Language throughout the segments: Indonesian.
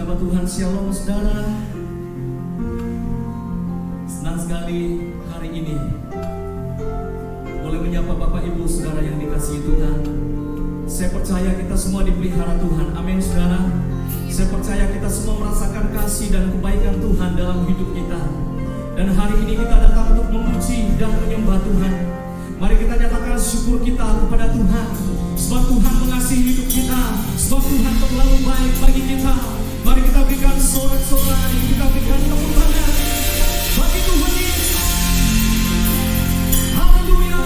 Nama Tuhan, Shalom saudara. Senang sekali hari ini boleh menyapa Bapak Ibu saudara yang dikasihi Tuhan. Saya percaya kita semua dipelihara Tuhan. Amin saudara. Saya percaya kita semua merasakan kasih dan kebaikan Tuhan dalam hidup kita. Dan hari ini kita datang untuk memuji dan menyembah Tuhan. Mari kita nyatakan syukur kita kepada Tuhan. Sebab Tuhan mengasihi hidup kita. Sebab Tuhan terlalu baik bagi kita. Mari kita berikan sorak-sorai, kita berikan tepuk tangan bagi Tuhan Yesus. Haleluya.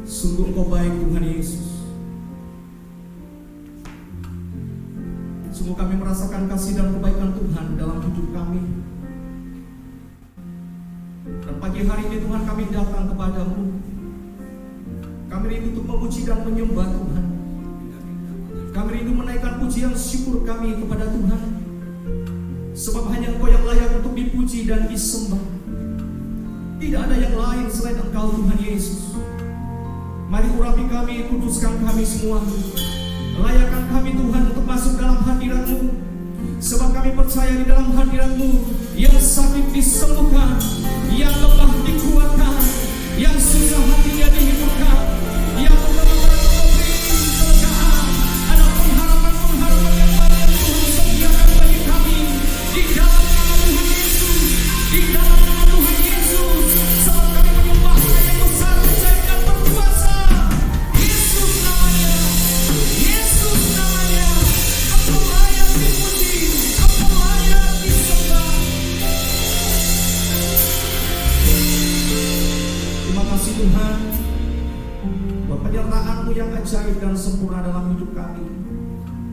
Sungguh Engkau baik Tuhan Yesus. Sungguh kami merasakan kasih dan kebaikan Tuhan dalam hidup kami. Dan pagi hari ini Tuhan kami datang kepadamu. Kami rindu untuk memuji dan menyembah Tuhan. Kami rindu menaikkan pujian syukur kami kepada Tuhan. Sebab hanya Engkau yang layak untuk dipuji dan disembah. Tidak ada yang lain selain Engkau Tuhan Yesus. Mari urapi kami, kuduskan kami semua. Layakkan kami Tuhan untuk masuk dalam hadirat-Mu. Sebab kami percaya di dalam hadirat-Mu yang sakit disembuhkan, yang lemah dikuatkan, yang susah hatinya dihidupkan, yang orang-orang memberi kelegaan. Ada pengharapan-pengharapan yang baru yang Tuhan sediakan bagi kami di dalam nama Tuhan Yesus, di dalam nama Tuhan Yesus. Sebab kami menyembah-Nya yang besar, ajaib dan berkuasa. Yesus namanya, Yesus namanya. Engkau layak dipuji, Engkau layak disembah. Terima kasih Tuhan buat penyertaan-Mu yang ajaib dan sempurna dalam hidup kami.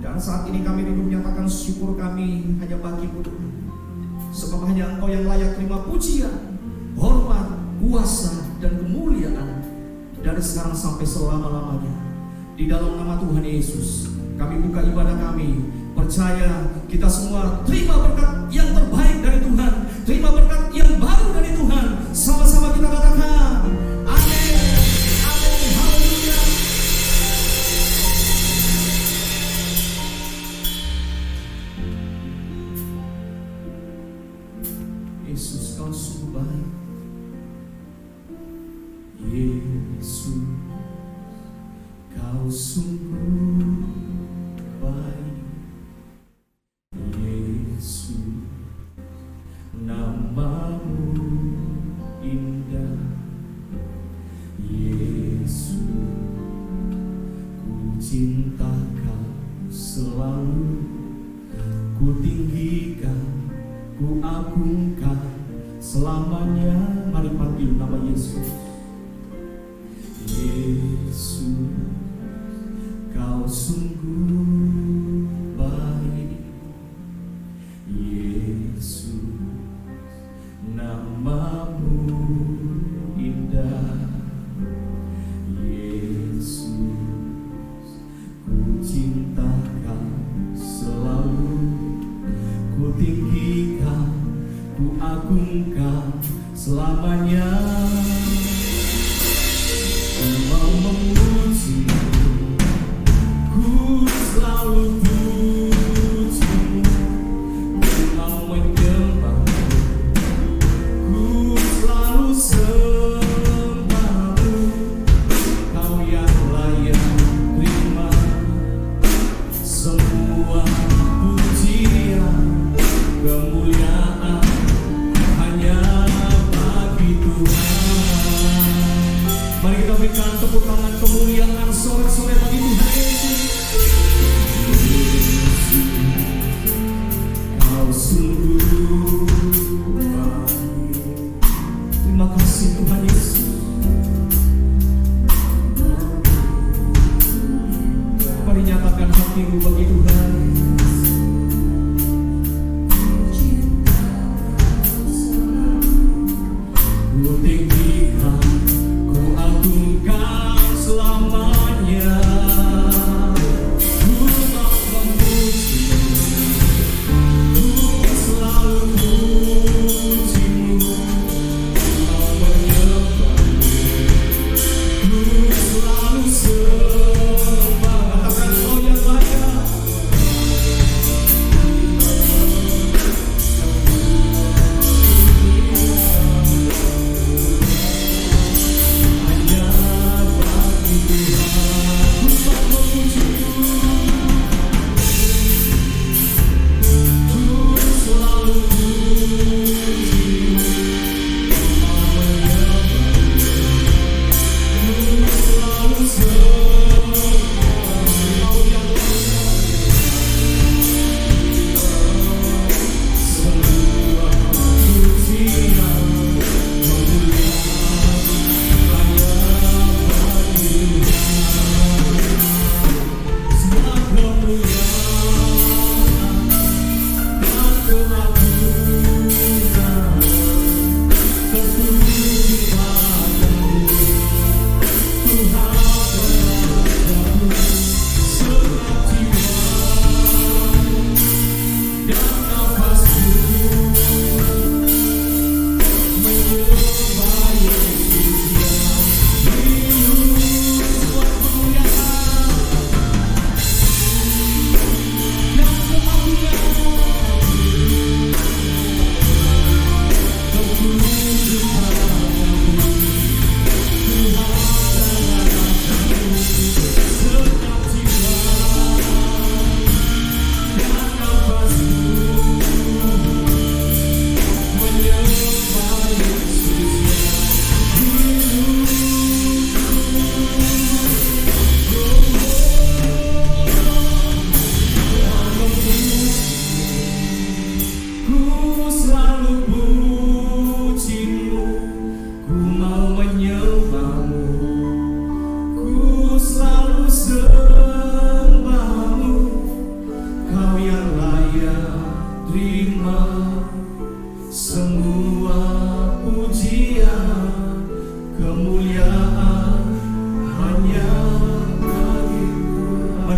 Dan saat ini kami rindu menyatakan syukur kami hanya bagi-Mu Tuhan. Sebab hanya Engkau yang layak terima pujian, hormat, kuasa, dan kemuliaan dari sekarang sampai selama-lamanya. Di dalam nama Tuhan Yesus kami buka ibadah kami. Percaya kita semua terima berkat yang terbaik dari Tuhan, terima berkat yang baru dari Tuhan. Sama-sama kita katakan amin, amin, haleluya. Yesus Kau sungguh baik. Yesus Kau sungguh baik. Yesus nama-Mu indah. Yesus ku cinta Kau selalu, ku tinggikan, ku agungkan selamanya. Mari panggil nama Yesus. Yesus Kau sungguh baik. Yesus nama-Mu indah. Yesus ku cinta Kau selalu, ku tinggikan, ku agungkan selamanya. Ku mau memuji, ku selalu puji-Mu. Ku mau menyembah, ku selalu sembah-Mu. Kau yang layak terima semua pujian, kemuliaan hanya bagi Tuhan. Mari kita berikan tepuk tangan kemuliaan sore-sore bagi Tuhan Yesus. Kau sungguh baik. Terima kasih Tuhan Yesus. Mari nyatakan hatimu bagi Tuhan. Ku tinggikan, ku agungkan selamanya. Ku mau memuji, ku selalu puji-Mu. Ku mau menyembah-Mu, ku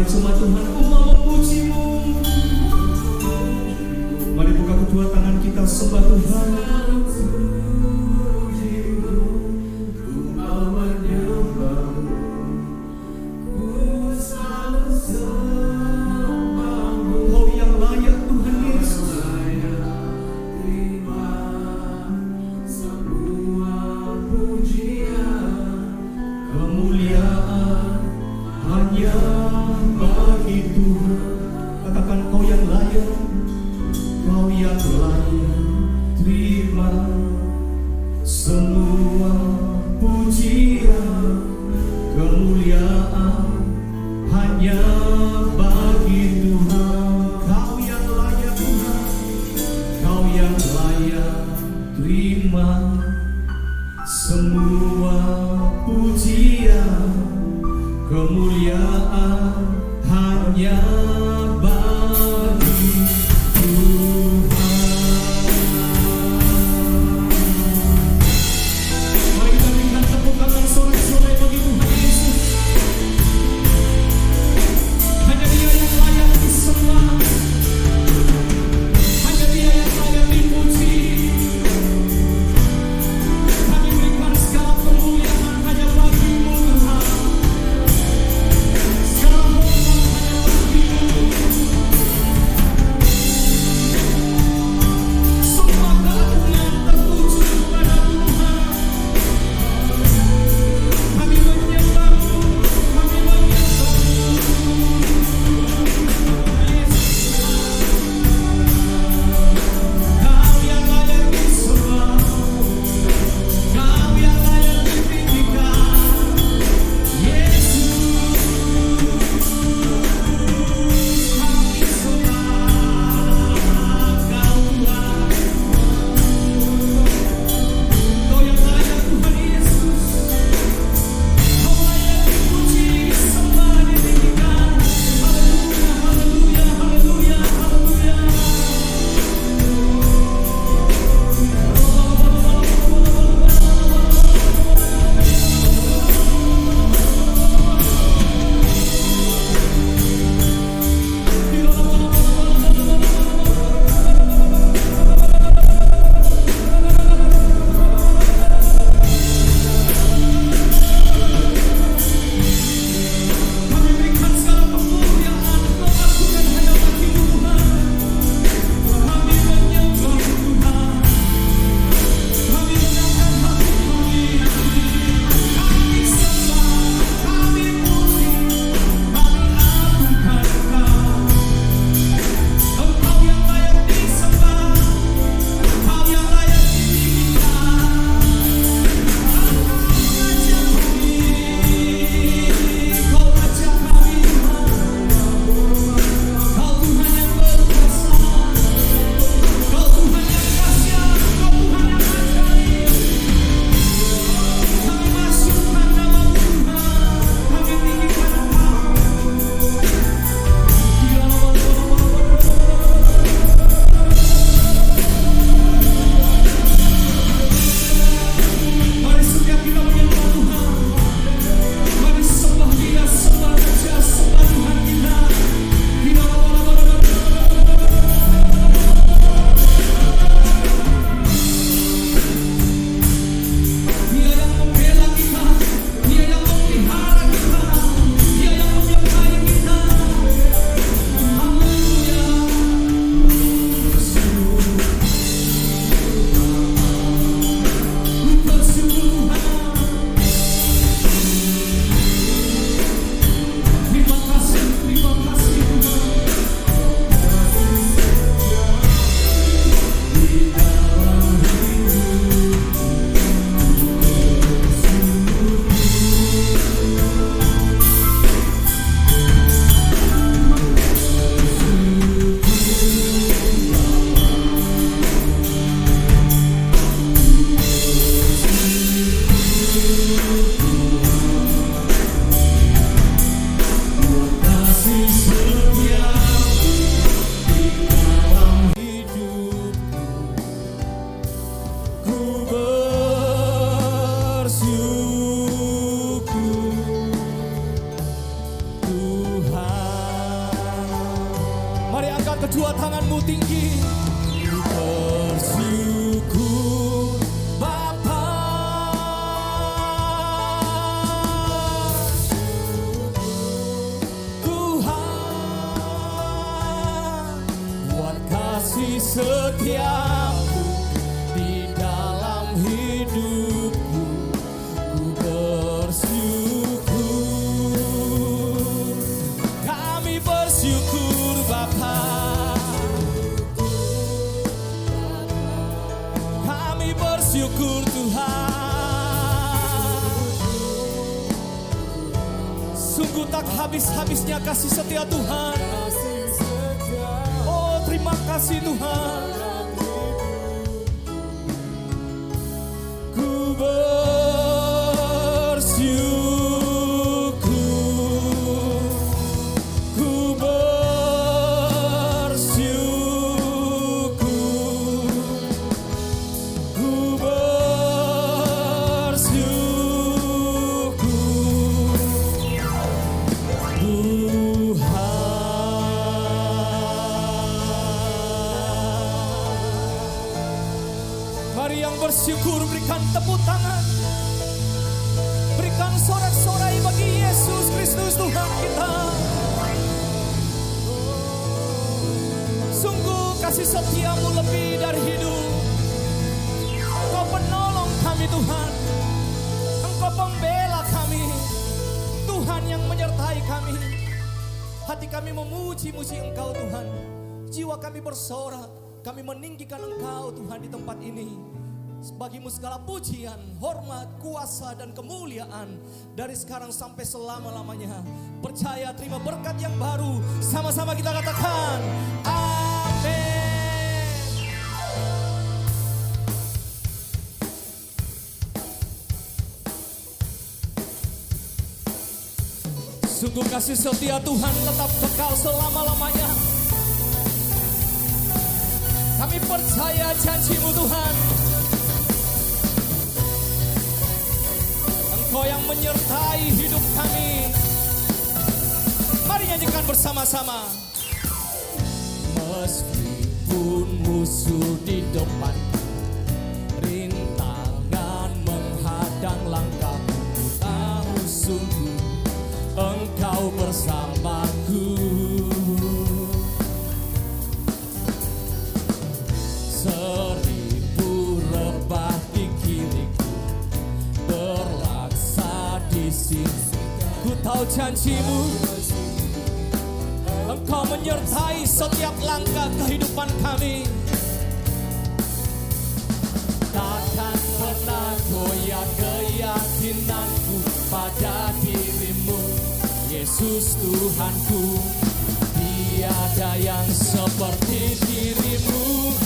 Mari semua Tuhan, ku mau memuji-Mu. Mari buka kedua tangan kita sembah Tuhan. Kau yang layak Tuhan Yesus. Kemuliaan hanya bagi Tuhan. Katakan kau yang layak, kau yang layak. Terima semua pujian, kemuliaan hanya bagi Tuhan. Kau yang layak Tuhan, kau yang layak. Terima semua pujian, kemuliaan hanya bagi Tuhan. Mari kita berikan tepuk tangan sorak-sorai bagi Tuhan Yesus. Kedua tanganmu tinggi. Bersyukur Bapa, Tuhan, buat kasih setiamu di dalam hidupku. Ku bersyukur, kami bersyukur Bapa. Bersyukur Tuhan, sungguh tak habis-habisnya kasih setia Tuhan. Oh, terima kasih Tuhan. Ku bersyukur, ku bersyukur, berikan tepuk tangan, berikan sorak-sorai bagi Yesus Kristus Tuhan kita. Sungguh kasih setiamu lebih dari hidup. Engkau penolong kami Tuhan, Engkau pembela kami, Tuhan yang menyertai kami. Hati kami memuji-muji Engkau Tuhan, jiwa kami bersorak, kami meninggikan Engkau Tuhan di tempat ini. Bagimu segala pujian, hormat, kuasa, dan kemuliaan dari sekarang sampai selama-lamanya. Percaya, terima berkat yang baru. Sama-sama kita katakan, amin. Sungguh kasih setia Tuhan tetap kekal selama-lamanya. Kami percaya janji-Mu Tuhan. Engkau yang menyertai hidup kami. Mari nyanyikan bersama-sama. Meskipun musuh di depan, rintangan menghadang langkahku, tahu sungguh Engkau bersamaku. Seribu rebah di kiriku, ku tahu janji-Mu, Engkau menyertai setiap langkah kehidupan kami. Takkan pernah goyah keyakinanku pada diri-Mu, Yesus Tuhanku. Tiada yang seperti diri-Mu,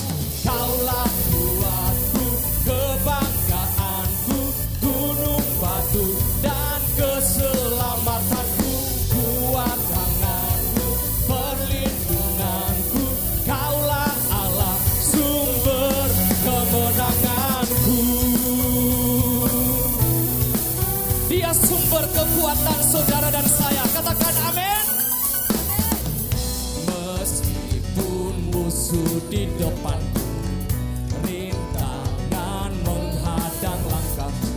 Kaulah kuatku, kebanggaanku, gunung batu dan keselamatanku, kuat tanganku, perlindunganku, Kaulah Allah, sumber kemenanganku. Dia sumber kekuatan saudara dan saya. Katakan amin. Meskipun musuh di depanku, rintangan menghadang langkahku,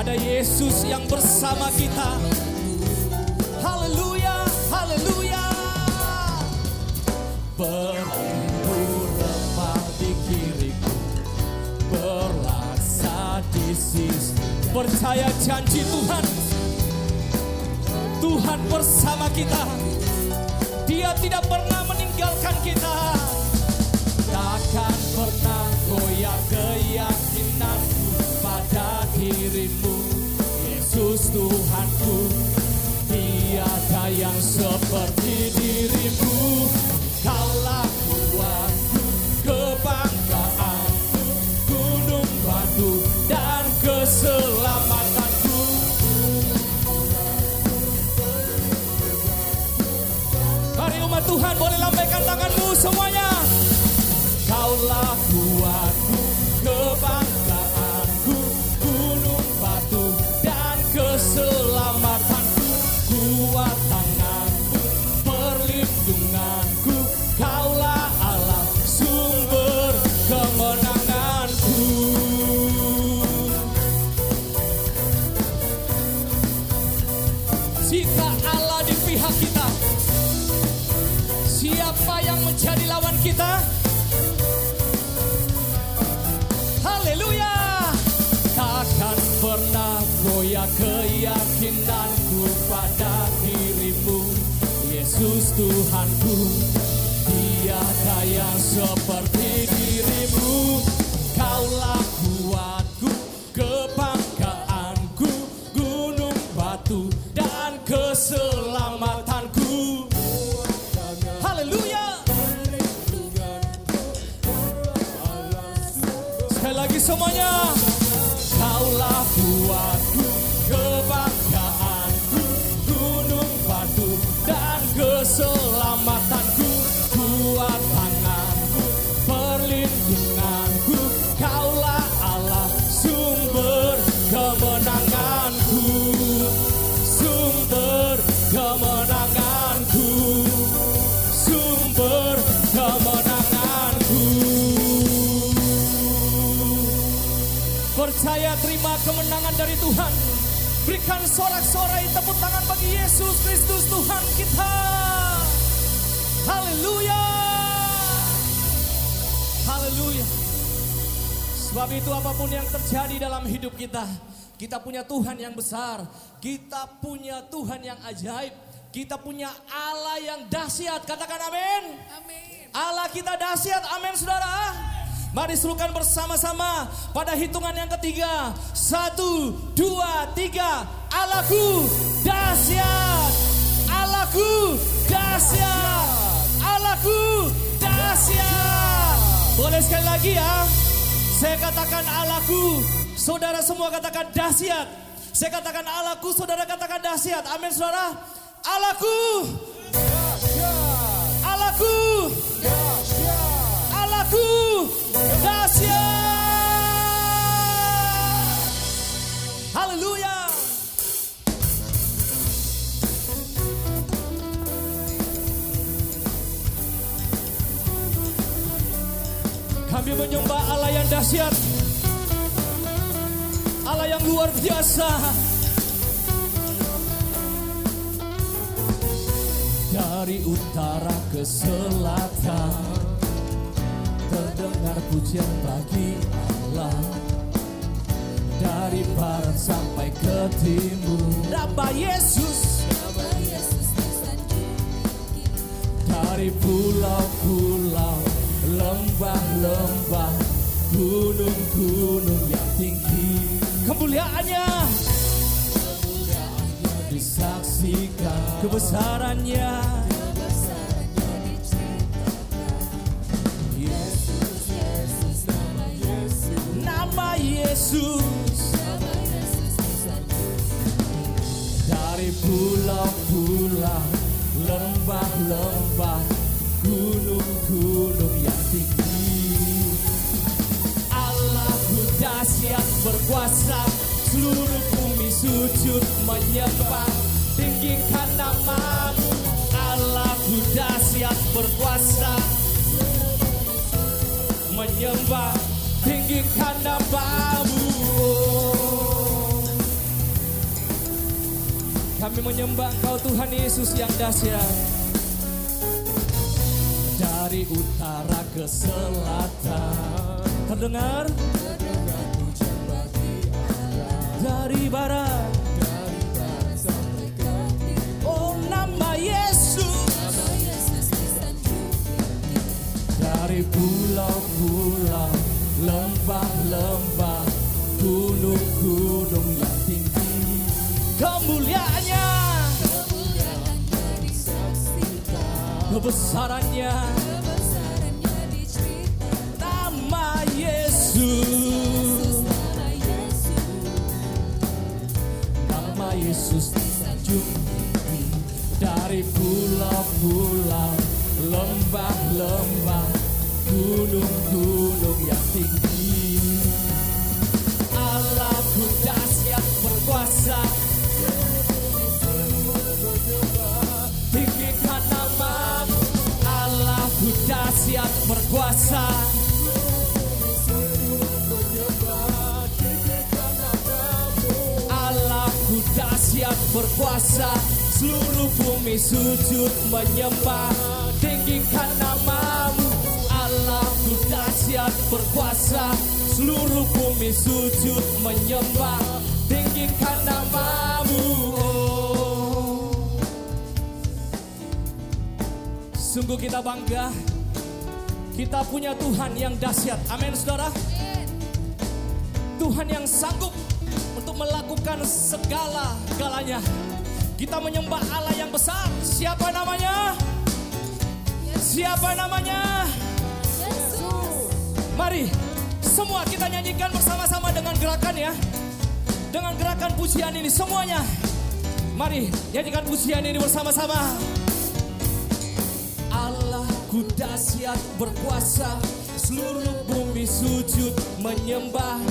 ada Yesus yang bersama kita. Haleluya, haleluya. Beribu rebah di kiriku, berlaksa di sisi. Percaya janji Tuhan, Tuhan bersama kita. Dia tidak pernah meninggalkan kita. Takkan pernah goyah keyakinanku pada diri-Mu, Yesus Tuhanku. Tiada yang seperti diri-Mu, Kaulah kuatku, kebanggaanku, gunung batu dan keselamatanku. Mari umat Tuhan boleh lambaikan tanganmu semuanya. Kaulah kuatku, kebanggaanku, gunung batu dan keselamatanku, kuat tanganku, perlindungan. Allah di pihak kita. Siapa yang menjadi lawan kita? Haleluya. Takkan pernah goyah keyakinanku pada dirimu, Yesus Tuhanku. Tiada yang seperti dirimu. Kaulah kuatku, kebanggaanku, gunung batu dan keselamatanku. Haleluya. Sekali lagi semuanya. Kaulah kuatku, kebanggaanku, gunung batu dan keselamatanku. Kuat tanganku, perlindunganku, Kaulah Allah, sumber kemenanganku, sumber kemenanganku, sumber kemenanganku. Percaya terima kemenangan dari Tuhan. Berikan sorak-sorai tepuk tangan bagi Yesus Kristus Tuhan kita. Haleluya. Haleluya. Sebab itu apapun yang terjadi dalam hidup kita, kita punya Tuhan yang besar, kita punya Tuhan yang ajaib, kita punya Allah yang dahsyat. Katakan amin. Amin. Allah kita dahsyat, amin saudara. Mari serukan bersama-sama pada hitungan yang ketiga. 1, 2, 3. Allahku dahsyat, Allahku dahsyat, Allahku dahsyat. Boleh sekali lagi ya. Saya katakan Allahku, saudara semua katakan dahsyat. Saya katakan Allahku, saudara katakan dahsyat. Amin saudara. Allahku dahsyat, Allahku dahsyat, Allahku dahsyat. Haleluya. Kami menyembah Allah yang dahsyat, Allah yang luar biasa. Dari utara ke selatan terdengar pujian bagi Allah. Dari barat sampai ke timur, nama Yesus, dari pulau-pulau, lembah-lembah, gunung-gunung yang tinggi, kemuliaannya disaksikan, kebesarannya Yesus, nama Yesus. Dari pulau-pulau, lembah-lembah, gunung-gunung yang tinggi, Allahku dahsyat berkuasa. Seluruh bumi sujud menyembah, tinggikan namamu. Allahku dahsyat berkuasa, menyembah, tinggikan namamu. Kami menyembah Engkau Tuhan Yesus yang dahsyat. Dari utara ke selatan terdengar pujian bagi Allah. Dari barat sampai ke timur, oh nama Yesus. Dari pulau-pulau, lembah-lembah, gunung-gunung yang tinggi, kemuliaannya disaksikan, kebesarannya diceritakan. Nama Yesus, nama Yesus disanjung tinggi. Dari pulau-pulau, lembah-lembah, gunung-gunung yang tinggi, Allahku dahsyat berkuasa. Tinggikan namamu, Allahku dahsyat berkuasa. Allahku dahsyat berkuasa. seluruh bumi sujud menyembah. Tinggikan namamu, Allahku dahsyat berkuasa, seluruh bumi sujud menyembah. Tinggikan namamu, oh. Sungguh kita bangga, kita punya Tuhan yang dahsyat. Amin saudara. Tuhan yang sanggup untuk melakukan segala-galanya. Kita menyembah Allah yang besar. Siapa namanya? Siapa namanya? Yesus. Mari semua kita nyanyikan bersama-sama dengan gerakan ya. Dengan gerakan pujian ini semuanya. Mari nyanyikan pujian ini bersama-sama. Allahku dahsyat berkuasa, seluruh bumi sujud menyembah.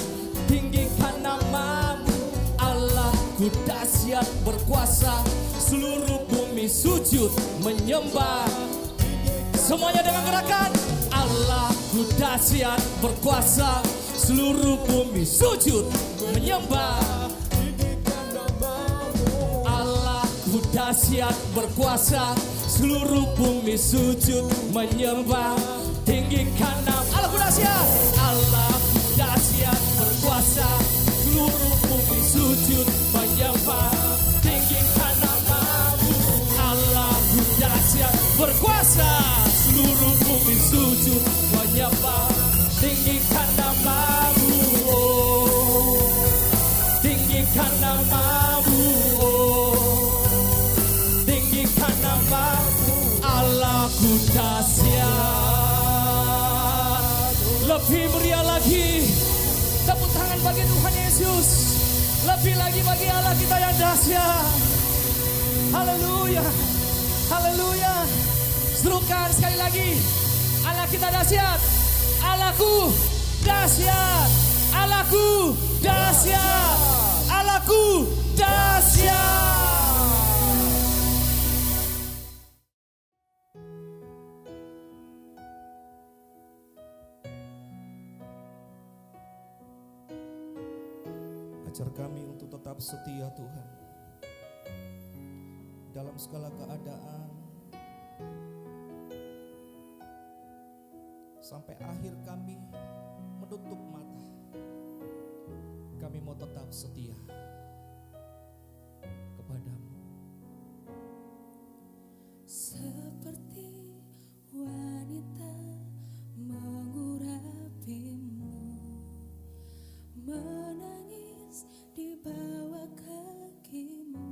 Tinggikan namamu, Allahku dahsyat berkuasa, seluruh bumi sujud menyembah. Semuanya dengan gerakan. Allahku dahsyat berkuasa, seluruh bumi sujud menyembah. Allahku dahsyat berkuasa, seluruh bumi sujud menyembah. Tinggikan nama Allahku dahsyat. Allahku dahsyat berkuasa, seluruh bumi sujud menyembah. Tinggikan namamu, Allahku dahsyat berkuasa, seluruh bumi sujud menyembah. Tinggikan namamu, oh. Tinggikan namamu, oh. Tinggikan namamu, Allahku dahsyat. Lebih meriah lagi, tepuk tangan bagi Tuhan Yesus. Lebih lagi bagi Allah kita yang dahsyat. Haleluya, haleluya. Serukan sekali lagi. Allah kita dahsyat. Allahku dahsyat. Allahku dahsyat. Allahku dahsyat. Ajar kami untuk tetap setia Tuhan dalam segala keadaan, sampai akhir kami menutup mata. Kami mau tetap setia kepadamu. Seperti wanita mengurapimu, menangis di bawah kakimu.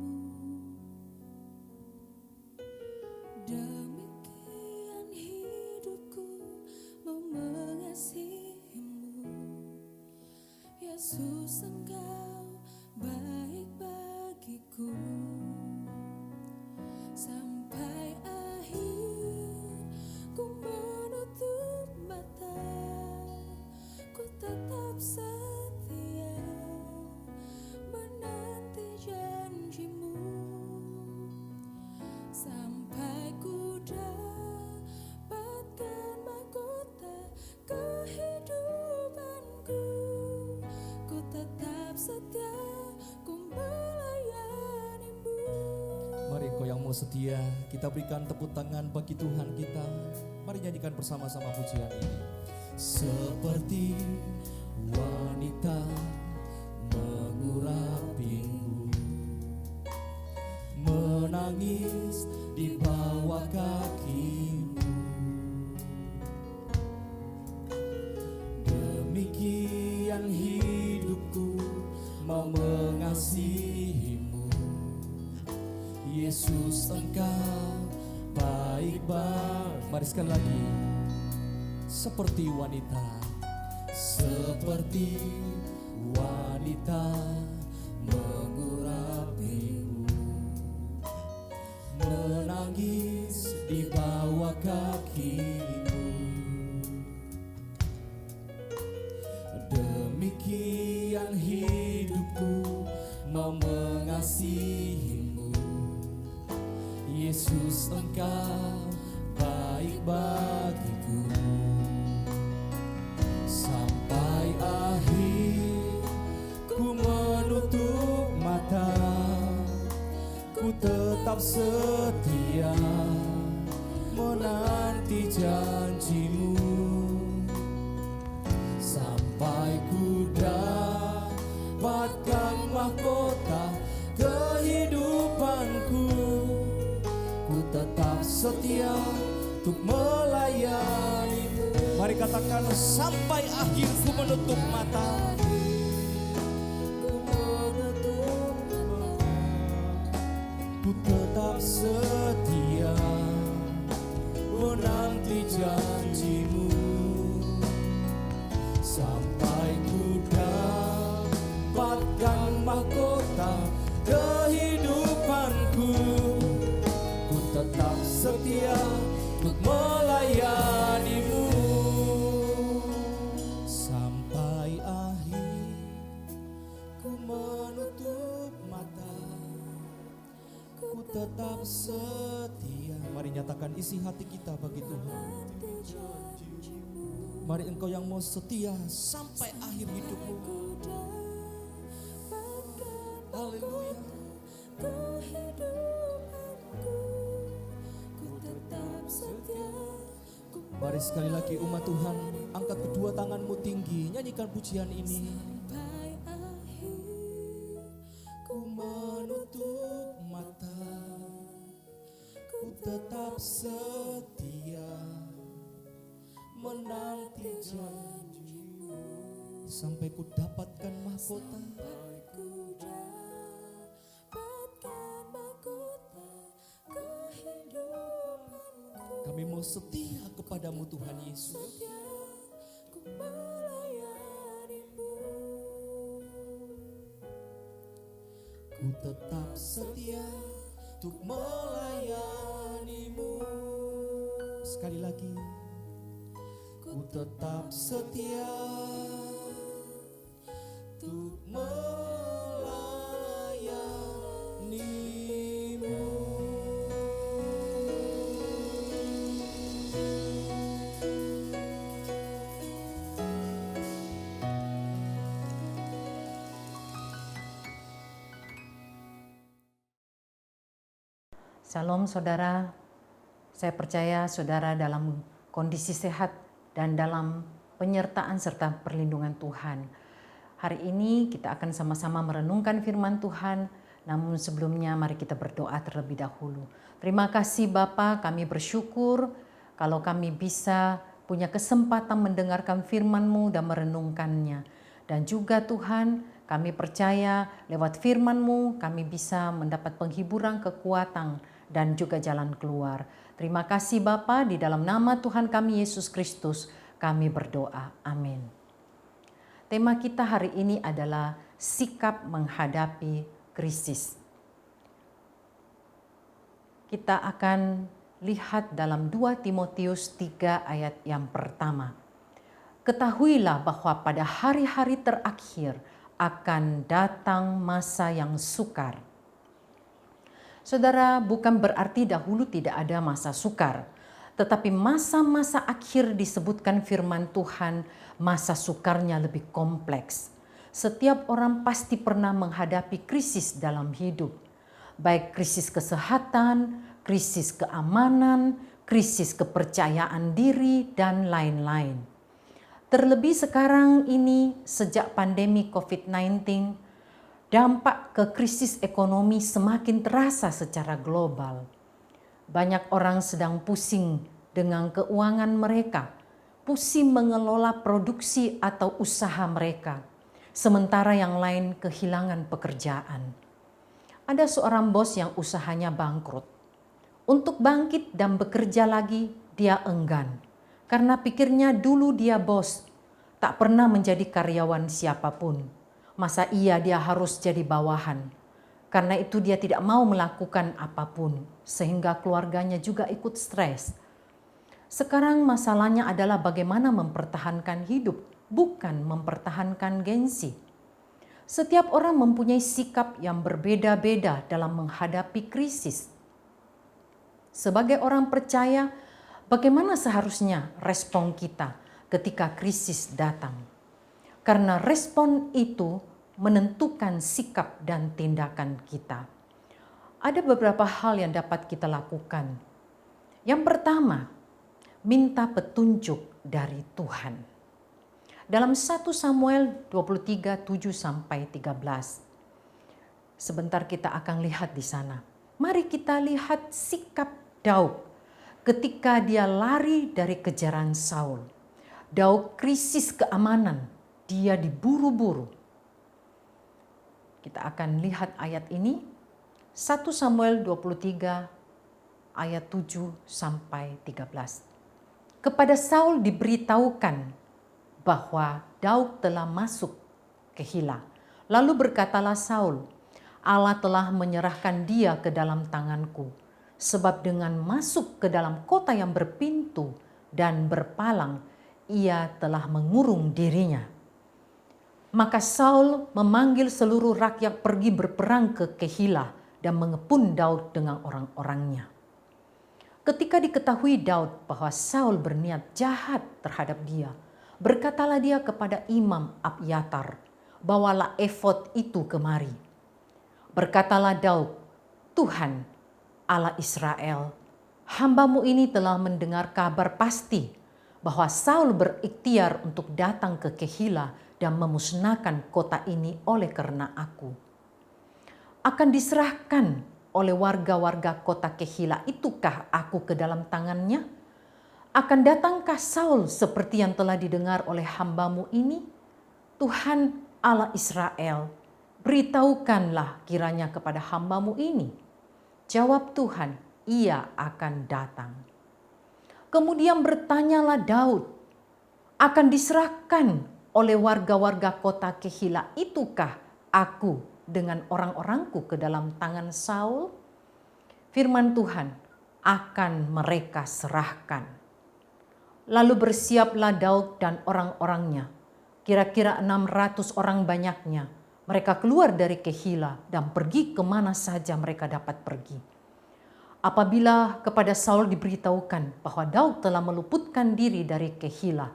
Demikian hidupku mau mengasihimu. Yesus, Engkau baik bagiku. Sampai akhir ku menutup mata, ku tetap setia menanti janjimu. Sampai ku dapatkan mahkota kehidupanku, ku tetap setia, ku melayanimu. Mari kau yang mau setia, kita berikan tepuk tangan bagi Tuhan kita. Mari nyanyikan bersama-sama pujian ini. Seperti wanita mengurapimu, menangis di bawah kakimu. Demikian hidupku mau mengasihimu. Yesus, Engkau baik banget. Mari sekali lagi. Seperti wanita, seperti wanita mengurapimu, menangis di bawah kakimu. Demikian hidupku mau mengasihimu. Yesus, Engkau baik bagiku. Sampai akhir ku menutup mata, ku ku tetap setia menanti janjimu sampai ku dapatkan mahkota kehidupanku. Ku tetap setia untuk melayanimu. Mari katakan, sampai akhir ku menutup mata. Ku tetap setia menanti janjimu sampai ku dapatkan mahkota kehidupanku. Ku tetap setia untuk melayanimu sampai akhir ku menutup mata. Ku tetap setia. Mari nyatakan isi hati kita bagi Tuhan. Mari engkau yang mau setia sampai akhir hidupmu. Haleluya. Mari sekali lagi umat Tuhan, angkat kedua tanganmu tinggi, nyanyikan pujian ini. Ku menutup mata, ku tetap setia menanti janjimu sampai ku dapatkan mahkota. Kami mau setia kepadamu Tuhan Yesus. Ku tetap setia untuk melayanimu. Sekali lagi. Ku tetap setia untuk melayanimu. Shalom saudara, saya percaya saudara dalam kondisi sehat dan dalam penyertaan serta perlindungan Tuhan. Hari ini kita akan sama-sama merenungkan firman Tuhan, namun sebelumnya mari kita berdoa terlebih dahulu. Terima kasih Bapa, kami bersyukur kalau kami bisa punya kesempatan mendengarkan firman-Mu dan merenungkannya. Dan juga Tuhan, kami percaya lewat firman-Mu kami bisa mendapat penghiburan, kekuatan, dan juga jalan keluar. Terima kasih Bapa, di dalam nama Tuhan kami Yesus Kristus kami berdoa. Amin. Tema kita hari ini adalah sikap menghadapi krisis. Kita akan lihat dalam 2 Timotius 3 ayat yang pertama. Ketahuilah bahwa pada hari-hari terakhir akan datang masa yang sukar. Saudara, bukan berarti dahulu tidak ada masa sukar, tetapi masa-masa akhir disebutkan firman Tuhan, masa sukarnya lebih kompleks. Setiap orang pasti pernah menghadapi krisis dalam hidup, baik krisis kesehatan, krisis keamanan, krisis kepercayaan diri, dan lain-lain. Terlebih sekarang ini sejak pandemi COVID-19, dampak ke krisis ekonomi semakin terasa secara global. Banyak orang sedang pusing dengan keuangan mereka, pusing mengelola produksi atau usaha mereka, sementara yang lain kehilangan pekerjaan. Ada seorang bos yang usahanya bangkrut. Untuk bangkit dan bekerja lagi, dia enggan. Karena pikirnya dulu dia bos, tak pernah menjadi karyawan siapapun. Masa iya dia harus jadi bawahan? Karena itu dia tidak mau melakukan apapun, sehingga keluarganya juga ikut stres. Sekarang masalahnya adalah bagaimana mempertahankan hidup, bukan mempertahankan gengsi. Setiap orang mempunyai sikap yang berbeda-beda dalam menghadapi krisis. Sebagai orang percaya, bagaimana seharusnya respon kita ketika krisis datang? Karena respon itu menentukan sikap dan tindakan kita. Ada beberapa hal yang dapat kita lakukan. Yang pertama, minta petunjuk dari Tuhan. Dalam 1 Samuel 23, 7-13. Sebentar kita akan lihat di sana. Mari kita lihat sikap Daud ketika dia lari dari kejaran Saul. Daud krisis keamanan, dia diburu-buru. Kita akan lihat ayat ini, 1 Samuel 23 ayat 7-13. Kepada Saul diberitahukan bahwa Daud telah masuk ke Kehilah. Lalu berkatalah Saul, Allah telah menyerahkan dia ke dalam tanganku, sebab dengan masuk ke dalam kota yang berpintu dan berpalang, ia telah mengurung dirinya. Maka Saul memanggil seluruh rakyat pergi berperang ke Kehilah dan mengepung Daud dengan orang-orangnya. Ketika diketahui Daud bahwa Saul berniat jahat terhadap dia, berkatalah dia kepada Imam Abyatar, bawalah efod itu kemari. Berkatalah Daud, Tuhan Allah Israel, hamba-Mu ini telah mendengar kabar pasti bahwa Saul berikhtiar untuk datang ke Kehilah dan memusnahkan kota ini oleh karena aku. Akan diserahkan oleh warga-warga kota Kehilah itukah aku ke dalam tangannya? Akan datangkah Saul seperti yang telah didengar oleh hamba-Mu ini? Tuhan Allah Israel, beritahukanlah kiranya kepada hamba-Mu ini. Jawab Tuhan, ia akan datang. Kemudian bertanyalah Daud, akan diserahkan oleh warga-warga kota Kehilah itukah aku dengan orang-orangku ke dalam tangan Saul? Firman Tuhan, akan mereka serahkan. Lalu bersiaplah Daud dan orang-orangnya, kira-kira 600 orang banyaknya. Mereka keluar dari Kehilah dan pergi kemana saja mereka dapat pergi. Apabila kepada Saul diberitahukan bahwa Daud telah meluputkan diri dari Kehilah,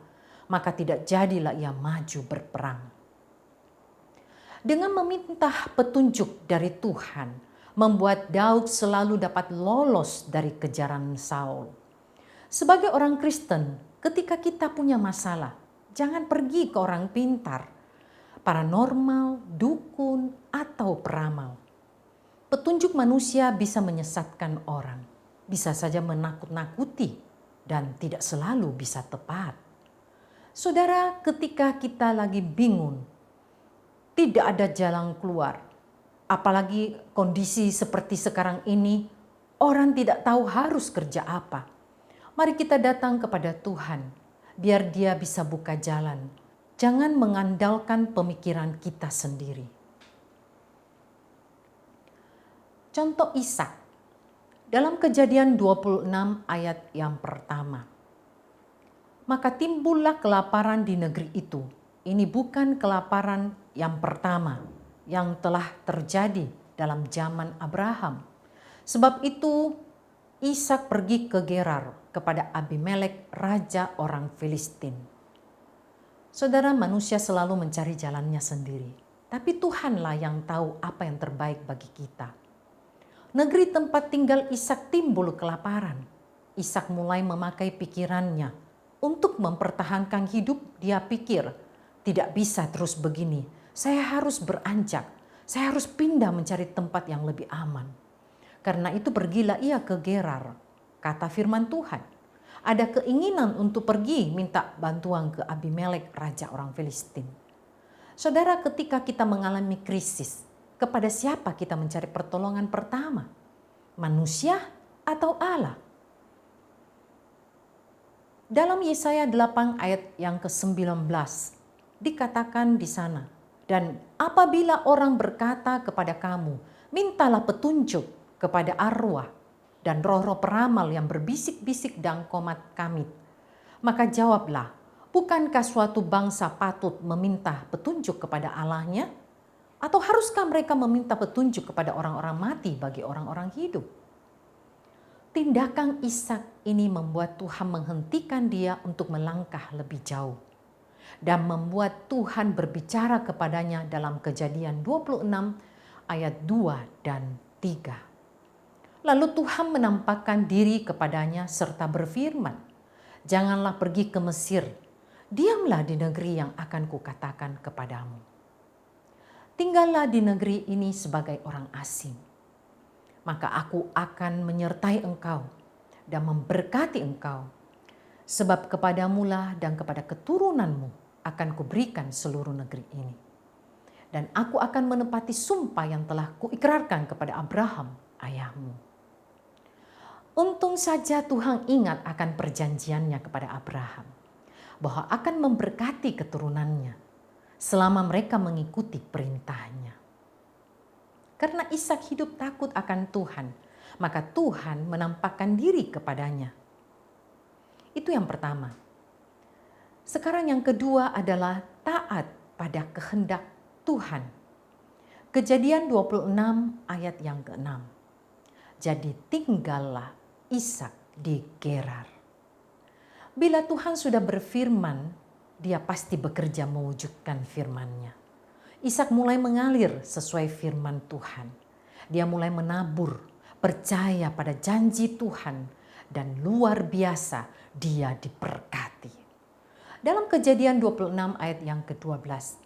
maka tidak jadilah ia maju berperang. Dengan meminta petunjuk dari Tuhan, membuat Daud selalu dapat lolos dari kejaran Saul. Sebagai orang Kristen, ketika kita punya masalah, jangan pergi ke orang pintar, paranormal, dukun, atau peramal. Petunjuk manusia bisa menyesatkan orang, bisa saja menakut-nakuti, dan tidak selalu bisa tepat. Saudara, ketika kita lagi bingung, tidak ada jalan keluar, apalagi kondisi seperti sekarang ini, orang tidak tahu harus kerja apa. Mari kita datang kepada Tuhan, biar Dia bisa buka jalan. Jangan mengandalkan pemikiran kita sendiri. Contoh Ishak, dalam Kejadian 26 ayat yang pertama. Maka timbullah kelaparan di negeri itu. Ini bukan kelaparan yang pertama yang telah terjadi dalam zaman Abraham. Sebab itu Ishak pergi ke Gerar kepada Abimelek, raja orang Filistin. Saudara, manusia selalu mencari jalannya sendiri. Tapi Tuhanlah yang tahu apa yang terbaik bagi kita. Negeri tempat tinggal Ishak timbul kelaparan. Ishak mulai memakai pikirannya untuk mempertahankan hidup. Dia pikir, tidak bisa terus begini. Saya harus beranjak. Saya harus pindah mencari tempat yang lebih aman. Karena itu pergilah ia ke Gerar. Kata firman Tuhan, ada keinginan untuk pergi minta bantuan ke Abimelek, raja orang Filistin. Saudara, ketika kita mengalami krisis, kepada siapa kita mencari pertolongan pertama? Manusia atau Allah? Dalam Yesaya 8 ayat yang ke-19 dikatakan di sana, dan apabila orang berkata kepada kamu, mintalah petunjuk kepada arwah dan roh-roh peramal yang berbisik-bisik dan komat kamit, maka jawablah, bukankah suatu bangsa patut meminta petunjuk kepada Allahnya? Atau haruskah mereka meminta petunjuk kepada orang-orang mati bagi orang-orang hidup? Tindakan Ishak ini membuat Tuhan menghentikan dia untuk melangkah lebih jauh. Dan membuat Tuhan berbicara kepadanya dalam Kejadian 26 ayat 2 dan 3. Lalu Tuhan menampakkan diri kepadanya serta berfirman, "Janganlah pergi ke Mesir, diamlah di negeri yang akan kukatakan kepadamu. Tinggallah di negeri ini sebagai orang asing. Maka aku akan menyertai engkau dan memberkati engkau, sebab kepadamulah dan kepada keturunanmu akan kuberikan seluruh negeri ini. Dan aku akan menepati sumpah yang telah kuikrarkan kepada Abraham, ayahmu." Untung saja Tuhan ingat akan perjanjiannya kepada Abraham, bahwa akan memberkati keturunannya selama mereka mengikuti perintahnya. Karena Ishak hidup takut akan Tuhan, maka Tuhan menampakkan diri kepadanya. Itu yang pertama. Sekarang yang kedua adalah taat pada kehendak Tuhan. Kejadian 26 ayat yang ke-6. Jadi tinggallah Ishak di Gerar. Bila Tuhan sudah berfirman, dia pasti bekerja mewujudkan firman-Nya. Ishak mulai mengalir sesuai firman Tuhan. Dia mulai menabur, percaya pada janji Tuhan, dan luar biasa dia diberkati. Dalam Kejadian 26 ayat yang ke-12,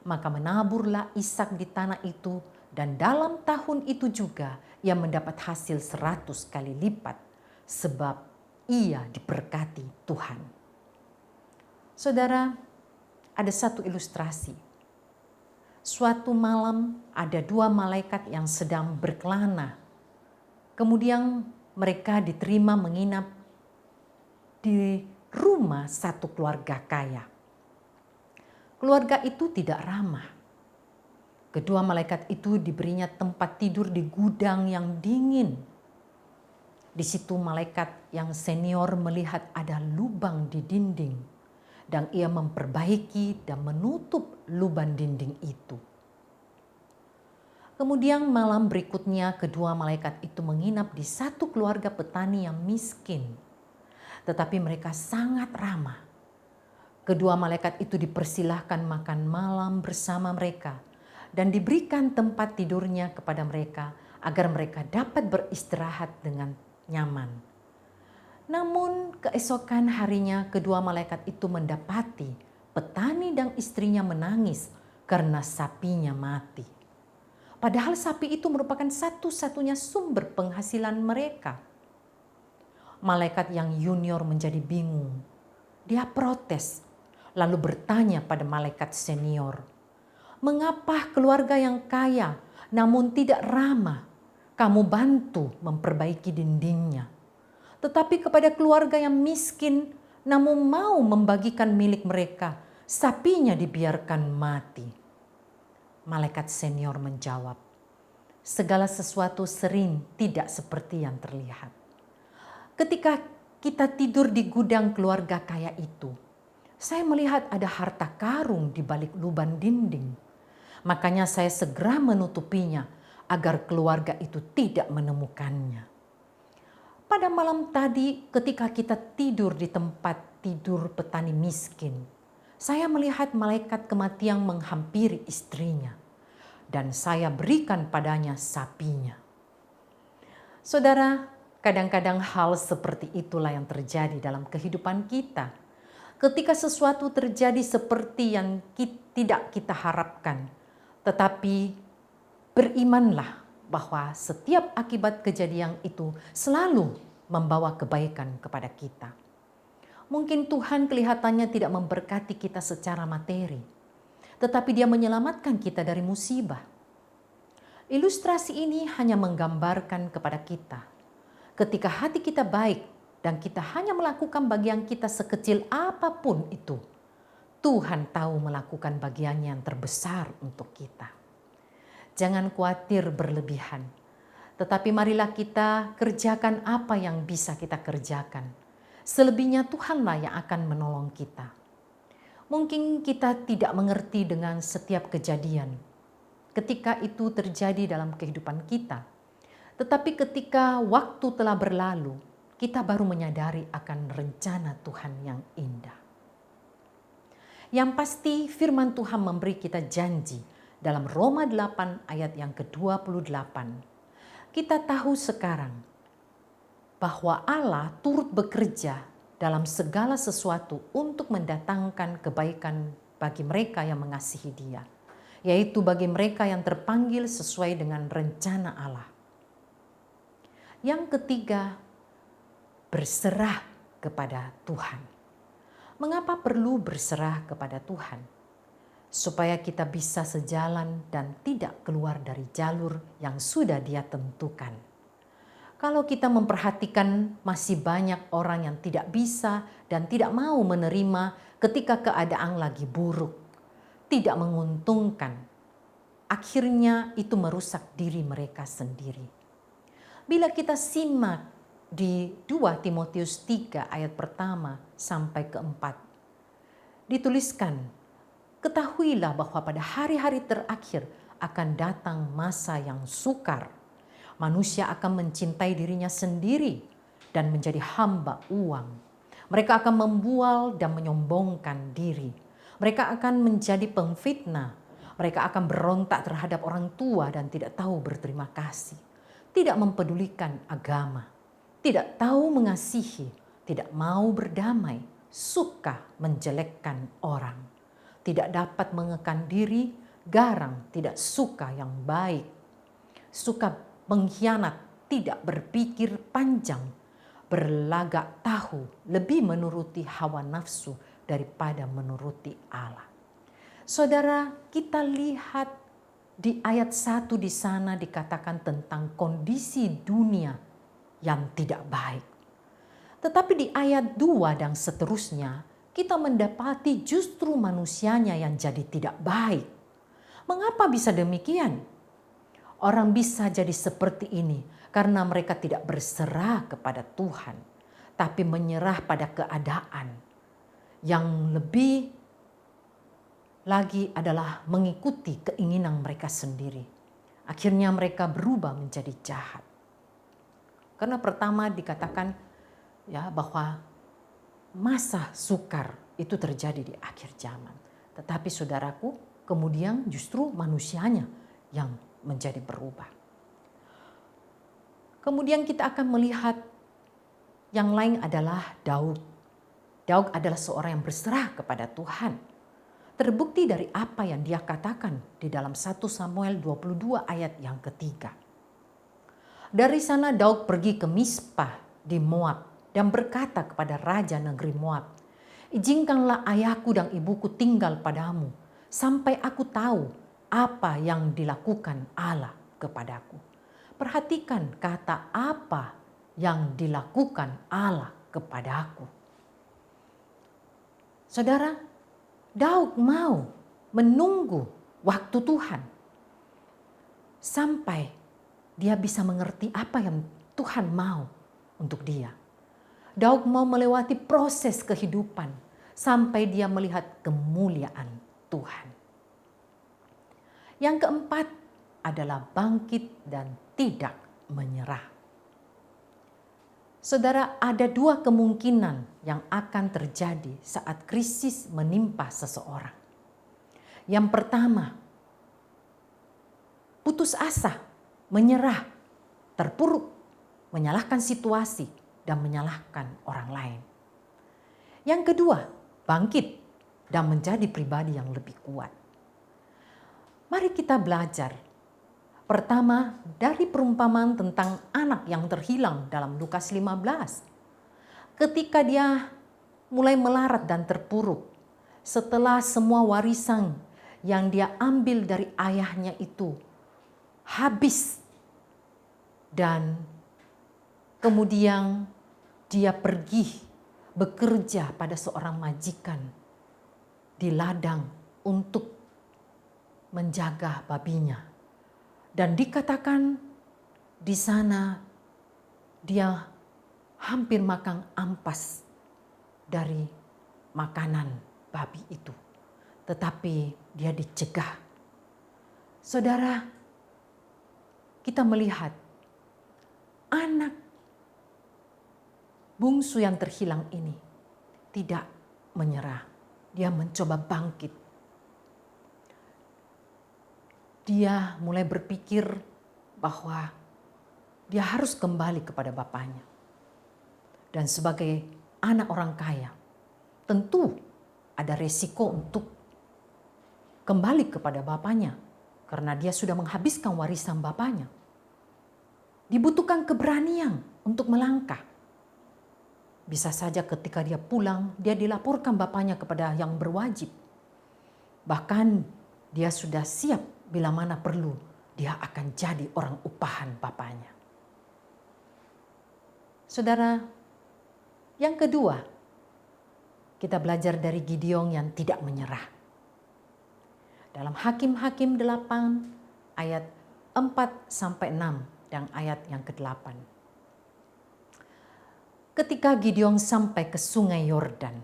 maka menaburlah Ishak di tanah itu, dan dalam tahun itu juga ia mendapat hasil 100 kali lipat, sebab ia diberkati Tuhan. Saudara, ada satu ilustrasi. Suatu malam ada 2 malaikat yang sedang berkelana. Kemudian mereka diterima menginap di rumah satu keluarga kaya. Keluarga itu tidak ramah. Kedua malaikat itu diberinya tempat tidur di gudang yang dingin. Di situ malaikat yang senior melihat ada lubang di dinding dan ia memperbaiki dan menutup lubang dinding itu. Kemudian malam berikutnya kedua malaikat itu menginap di satu keluarga petani yang miskin, tetapi mereka sangat ramah. Kedua malaikat itu dipersilahkan makan malam bersama mereka dan diberikan tempat tidurnya kepada mereka agar mereka dapat beristirahat dengan nyaman. Namun keesokan harinya kedua malaikat itu mendapati petani dan istrinya menangis karena sapinya mati. Padahal sapi itu merupakan satu-satunya sumber penghasilan mereka. Malaikat yang junior menjadi bingung. Dia protes, lalu bertanya pada malaikat senior, "Mengapa keluarga yang kaya namun tidak ramah kamu bantu memperbaiki dindingnya, tetapi kepada keluarga yang miskin namun mau membagikan milik mereka, sapinya dibiarkan mati?" Malaikat senior menjawab, "Segala sesuatu sering tidak seperti yang terlihat. Ketika kita tidur di gudang keluarga kaya itu, saya melihat ada harta karung di balik lubang dinding. Makanya saya segera menutupinya agar keluarga itu tidak menemukannya. Pada malam tadi ketika kita tidur di tempat tidur petani miskin, saya melihat malaikat kematian menghampiri istrinya dan saya berikan padanya sapinya." Saudara, kadang-kadang hal seperti itulah yang terjadi dalam kehidupan kita. Ketika sesuatu terjadi seperti yang tidak kita harapkan, tetapi berimanlah bahwa setiap akibat kejadian itu selalu membawa kebaikan kepada kita. Mungkin Tuhan kelihatannya tidak memberkati kita secara materi, tetapi Dia menyelamatkan kita dari musibah. Ilustrasi ini hanya menggambarkan kepada kita, ketika hati kita baik dan kita hanya melakukan bagian kita sekecil apapun itu, Tuhan tahu melakukan bagian yang terbesar untuk kita. Jangan khawatir berlebihan, tetapi marilah kita kerjakan apa yang bisa kita kerjakan. Selebihnya Tuhanlah yang akan menolong kita. Mungkin kita tidak mengerti dengan setiap kejadian ketika itu terjadi dalam kehidupan kita. Tetapi ketika waktu telah berlalu, kita baru menyadari akan rencana Tuhan yang indah. Yang pasti firman Tuhan memberi kita janji dalam Roma 8 ayat yang ke-28. Kita tahu sekarang bahwa Allah turut bekerja dalam segala sesuatu untuk mendatangkan kebaikan bagi mereka yang mengasihi Dia, yaitu bagi mereka yang terpanggil sesuai dengan rencana Allah. Yang ketiga, berserah kepada Tuhan. Mengapa perlu berserah kepada Tuhan? Supaya kita bisa sejalan dan tidak keluar dari jalur yang sudah Dia tentukan. Kalau kita memperhatikan masih banyak orang yang tidak bisa dan tidak mau menerima ketika keadaan lagi buruk, tidak menguntungkan, akhirnya itu merusak diri mereka sendiri. Bila kita simak di 2 Timotius 3 ayat pertama sampai keempat, dituliskan, ketahuilah bahwa pada hari-hari terakhir akan datang masa yang sukar. Manusia akan mencintai dirinya sendiri dan menjadi hamba uang. Mereka akan membual dan menyombongkan diri. Mereka akan menjadi pemfitnah. Mereka akan berontak terhadap orang tua dan tidak tahu berterima kasih. Tidak mempedulikan agama. Tidak tahu mengasihi. Tidak mau berdamai. Suka menjelekkan orang. Tidak dapat mengekang diri. Garang, tidak suka yang baik. Suka mengkhianat, tidak berpikir panjang, berlagak tahu, lebih menuruti hawa nafsu daripada menuruti Allah. Saudara, kita lihat di ayat 1 di sana dikatakan tentang kondisi dunia yang tidak baik. Tetapi di ayat 2 dan seterusnya, kita mendapati justru manusianya yang jadi tidak baik. Mengapa bisa demikian? Orang bisa jadi seperti ini karena mereka tidak berserah kepada Tuhan, tapi menyerah pada keadaan. Yang lebih lagi adalah mengikuti keinginan mereka sendiri. Akhirnya mereka berubah menjadi jahat. Karena pertama dikatakan ya bahwa masa sukar itu terjadi di akhir zaman. Tetapi saudaraku, kemudian justru manusianya yang menjadi berubah. Kemudian kita akan melihat yang lain adalah Daud. Daud adalah seorang yang berserah kepada Tuhan. Terbukti dari apa yang dia katakan di dalam 1 Samuel 22 ayat yang ketiga. Dari sana Daud pergi ke Mispa di Moab dan berkata kepada raja negeri Moab, "Izinkanlah ayahku dan ibuku tinggal padamu sampai aku tahu apa yang dilakukan Allah kepadaku." Perhatikan kata apa yang dilakukan Allah kepadaku. Saudara, Daud mau menunggu waktu Tuhan sampai dia bisa mengerti apa yang Tuhan mau untuk dia. Daud mau melewati proses kehidupan sampai dia melihat kemuliaan Tuhan. Yang keempat adalah bangkit dan tidak menyerah. Saudara, ada dua kemungkinan yang akan terjadi saat krisis menimpa seseorang. Yang pertama, putus asa, menyerah, terpuruk, menyalahkan situasi, dan menyalahkan orang lain. Yang kedua, bangkit dan menjadi pribadi yang lebih kuat. Mari kita belajar. Pertama, dari perumpamaan tentang anak yang terhilang dalam Lukas 15. Ketika dia mulai melarat dan terpuruk, setelah semua warisan yang dia ambil dari ayahnya itu habis, dan kemudian dia pergi bekerja pada seorang majikan di ladang untuk menjaga babinya. Dan dikatakan di sana dia hampir makan ampas dari makanan babi itu. Tetapi dia dicegah. Saudara, kita melihat anak bungsu yang terhilang ini tidak menyerah. Dia mencoba bangkit. Dia mulai berpikir bahwa dia harus kembali kepada bapaknya. Dan sebagai anak orang kaya, tentu ada resiko untuk kembali kepada bapaknya karena dia sudah menghabiskan warisan bapaknya. Dibutuhkan keberanian untuk melangkah. Bisa saja ketika dia pulang, dia dilaporkan bapaknya kepada yang berwajib. Bahkan dia sudah siap bila mana perlu, dia akan jadi orang upahan bapaknya. Saudara, yang kedua, kita belajar dari Gideon yang tidak menyerah. Dalam Hakim-Hakim 8 ayat 4-6 dan ayat yang ke-8. Ketika Gideon sampai ke sungai Yordan,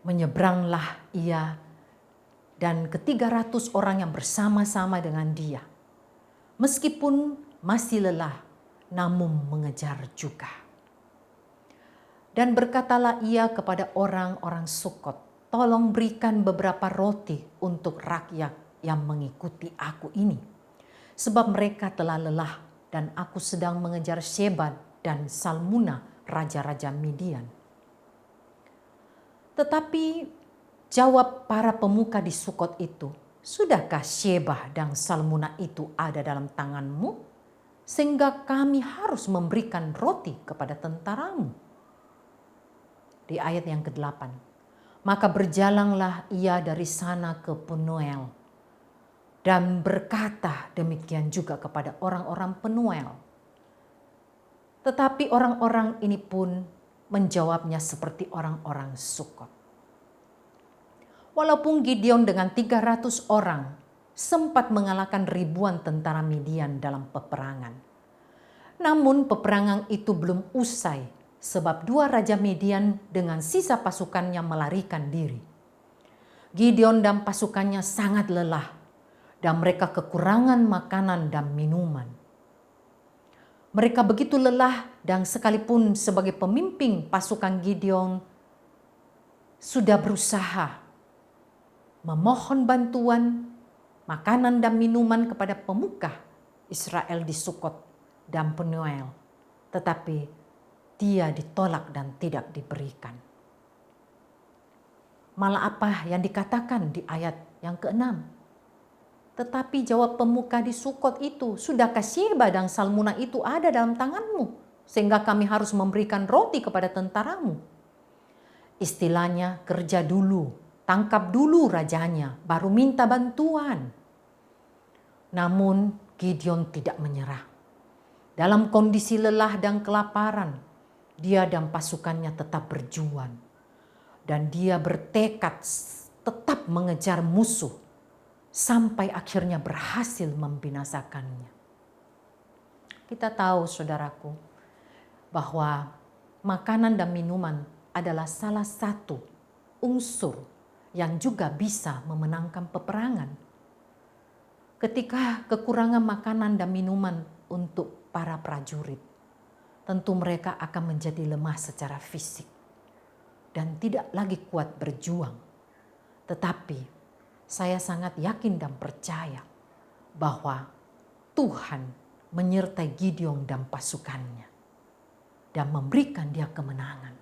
menyeberanglah ia dan ke-300 orang yang bersama-sama dengan dia. Meskipun masih lelah, namun mengejar juga. Dan berkatalah ia kepada orang-orang Sukot, tolong berikan beberapa roti untuk rakyat yang mengikuti aku ini. Sebab mereka telah lelah dan aku sedang mengejar Sheba dan Salmuna, raja-raja Midian. Tetapi jawab para pemuka di Sukot itu, sudahkah Sheba dan Salmuna itu ada dalam tanganmu? Sehingga kami harus memberikan roti kepada tentaramu. Di ayat yang ke-8, maka berjalanlah ia dari sana ke Penuel dan berkata demikian juga kepada orang-orang Penuel. Tetapi orang-orang ini pun menjawabnya seperti orang-orang Sukot. Walaupun Gideon dengan 300 orang sempat mengalahkan ribuan tentara Midian dalam peperangan. Namun peperangan itu belum usai sebab 2 raja Midian dengan sisa pasukannya melarikan diri. Gideon dan pasukannya sangat lelah dan mereka kekurangan makanan dan minuman. Mereka begitu lelah dan sekalipun sebagai pemimpin pasukan Gideon sudah berusaha memohon bantuan makanan dan minuman kepada pemuka Israel di Sukot dan Penuel, tetapi dia ditolak dan tidak diberikan. Malah apa yang dikatakan di ayat yang ke-6? Tetapi jawab pemuka di Sukot itu, sudahkah Sheba dan Salmuna itu ada dalam tanganmu? Sehingga kami harus memberikan roti kepada tentaramu. Istilahnya kerja dulu, tangkap dulu rajanya, baru minta bantuan. Namun Gideon tidak menyerah. Dalam kondisi lelah dan kelaparan, dia dan pasukannya tetap berjuang. Dan dia bertekad tetap mengejar musuh sampai akhirnya berhasil membinasakannya. Kita tahu saudaraku bahwa makanan dan minuman adalah salah satu unsur yang juga bisa memenangkan peperangan. Ketika kekurangan makanan dan minuman untuk para prajurit, tentu mereka akan menjadi lemah secara fisik dan tidak lagi kuat berjuang. Tetapi saya sangat yakin dan percaya bahwa Tuhan menyertai Gideon dan pasukannya dan memberikan dia kemenangan.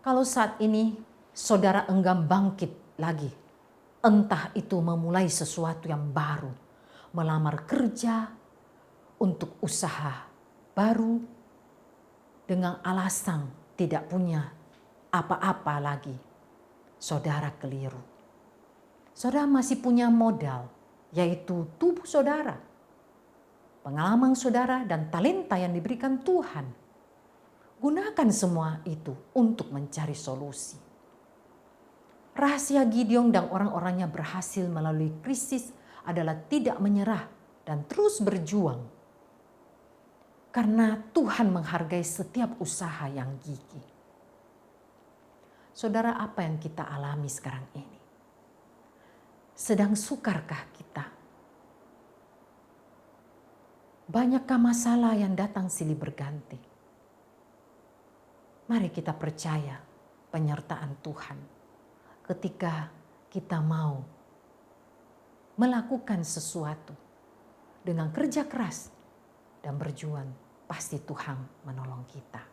Kalau saat ini saudara enggan bangkit lagi, entah itu memulai sesuatu yang baru, melamar kerja, untuk usaha baru dengan alasan tidak punya apa-apa lagi, saudara keliru. Saudara masih punya modal, yaitu tubuh saudara, pengalaman saudara, dan talenta yang diberikan Tuhan. Gunakan semua itu untuk mencari solusi. Rahasia Gideon dan orang-orangnya berhasil melalui krisis adalah tidak menyerah dan terus berjuang. Karena Tuhan menghargai setiap usaha yang gigih. Saudara, apa yang kita alami sekarang ini? Sedang sukarkah kita? Banyakkah masalah yang datang silih berganti? Mari kita percaya penyertaan Tuhan ketika kita mau melakukan sesuatu dengan kerja keras dan berjuang, pasti Tuhan menolong kita.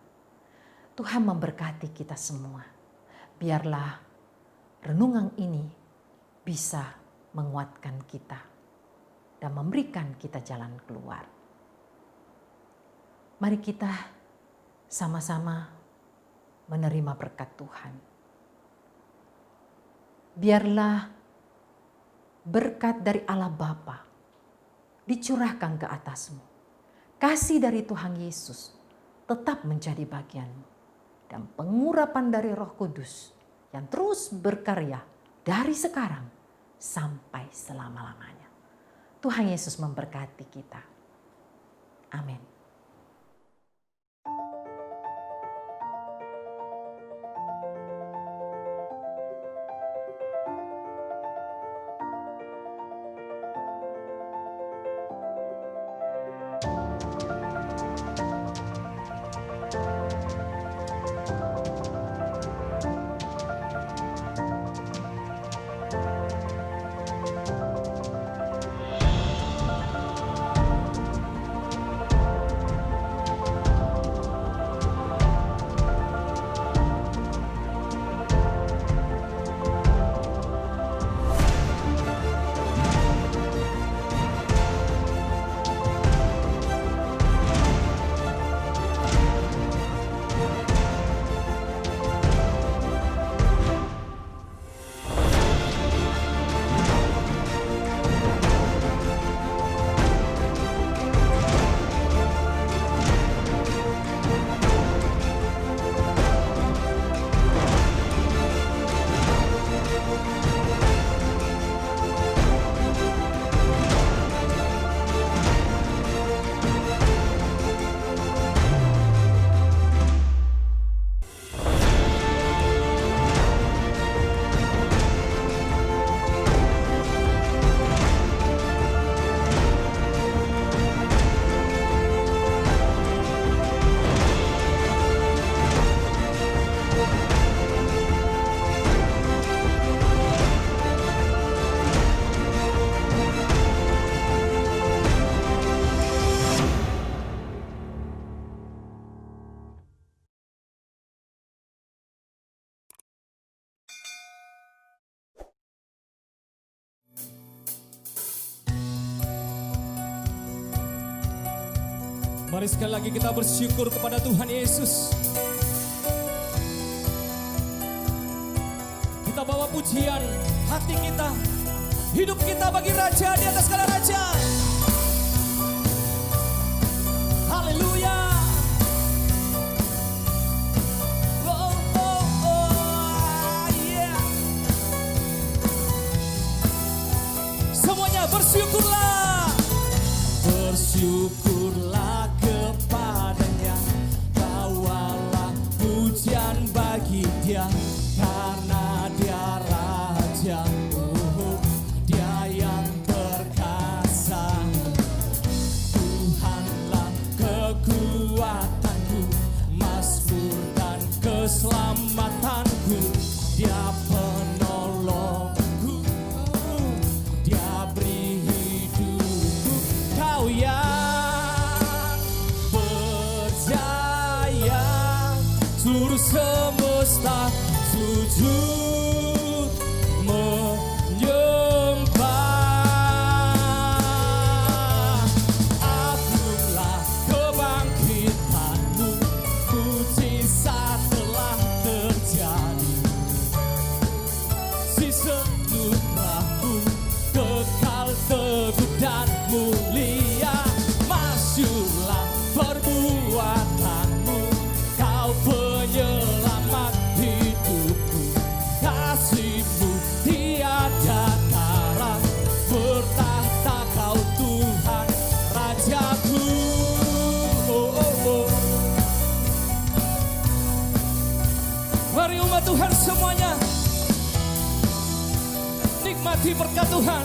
Tuhan memberkati kita semua. Biarlah renungan ini bisa menguatkan kita dan memberikan kita jalan keluar. Mari kita sama-sama menerima berkat Tuhan. Biarlah berkat dari Allah Bapa dicurahkan ke atasmu. Kasih dari Tuhan Yesus tetap menjadi bagianmu. Dan pengurapan dari Roh Kudus yang terus berkarya dari sekarang sampai selama-lamanya. Tuhan Yesus memberkati kita. Amin. Mari sekali lagi kita bersyukur kepada Tuhan Yesus. Kita bawa pujian hati kita, hidup kita bagi Raja di atas segala raja. Haleluya. Oh, oh, oh, yeah. Semuanya bersyukurlah. Bersyukurlah kepadanya, bawalah pujian bagi Dia, karena Dia Raja, Dia yang perkasa. Tuhanlah kekuatanku, mazmur dan keselamatanku. Dia penolongku, Dia beri hidupku. Kau yang percaya, seluruh semesta sujud menyembah. Agunglah kebangkitanmu, mujizat telah terjadi. Si senutramu kekal teguh dan mulia. Masyurlah perbuatanmu, Kau penyelamat hidupku. Kasih-Mu tiada tara, bertahta Kau Tuhan Rajaku. Oh, oh, oh. Mari umat Tuhan semuanya nikmati berkat Tuhan.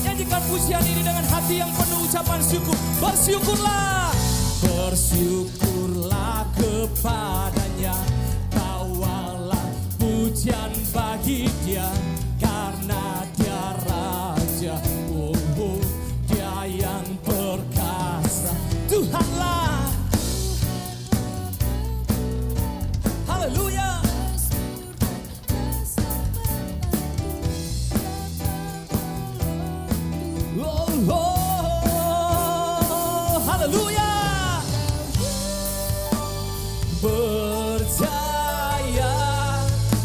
Nyanyikan pujian ini dengan hati yang penuh ucapan syukur. Bersyukurlah. Bersyukurlah kepadanya, bawalah pujian bagi Dia, karena Dia Raja, oh, oh, Dia yang perkasa. Tuhan percaya,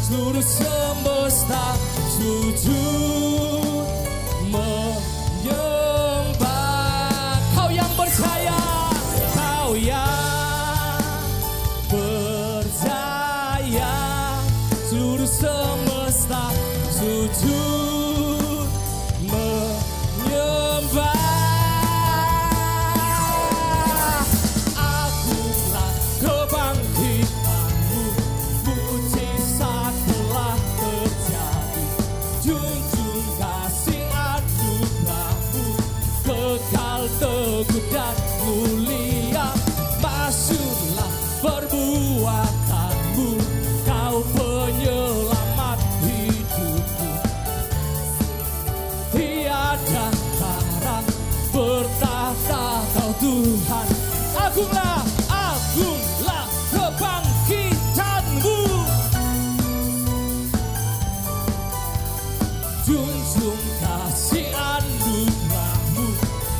seluruh semesta sujud menyembah. Kau yang percaya, kau yang percaya, seluruh semesta sujud menyembah. Akulah kebangkitanmu, mujizat telah terjadi. Junjung kasih anugerahmu, kekal teguh dan mulia. Masyhurlah perbuatanmu, kau penyelamat hidupku. Tiada tara bertahta kau Tuhan. Agunglah, agunglah kebangkitanmu. Junjung kasih anugerahmu,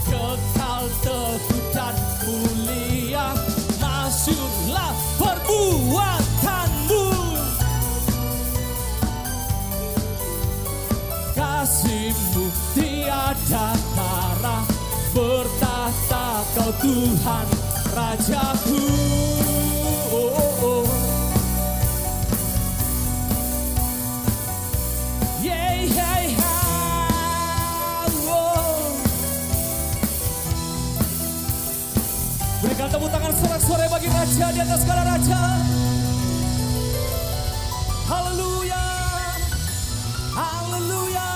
kekal teguh dan mulia. Masyhurlah perbuatanmu, kasih-Mu tiada tara, bertahta kau Tuhan Rajaku. Oh, oh, oh. Yeah, yeah, yeah. Oh. Berikan tepuk tangan sorak-sorai bagi Raja di atas segala raja. Haleluya, haleluya.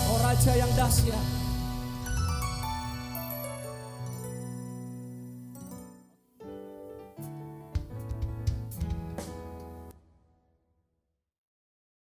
Oh Raja yang dahsyat,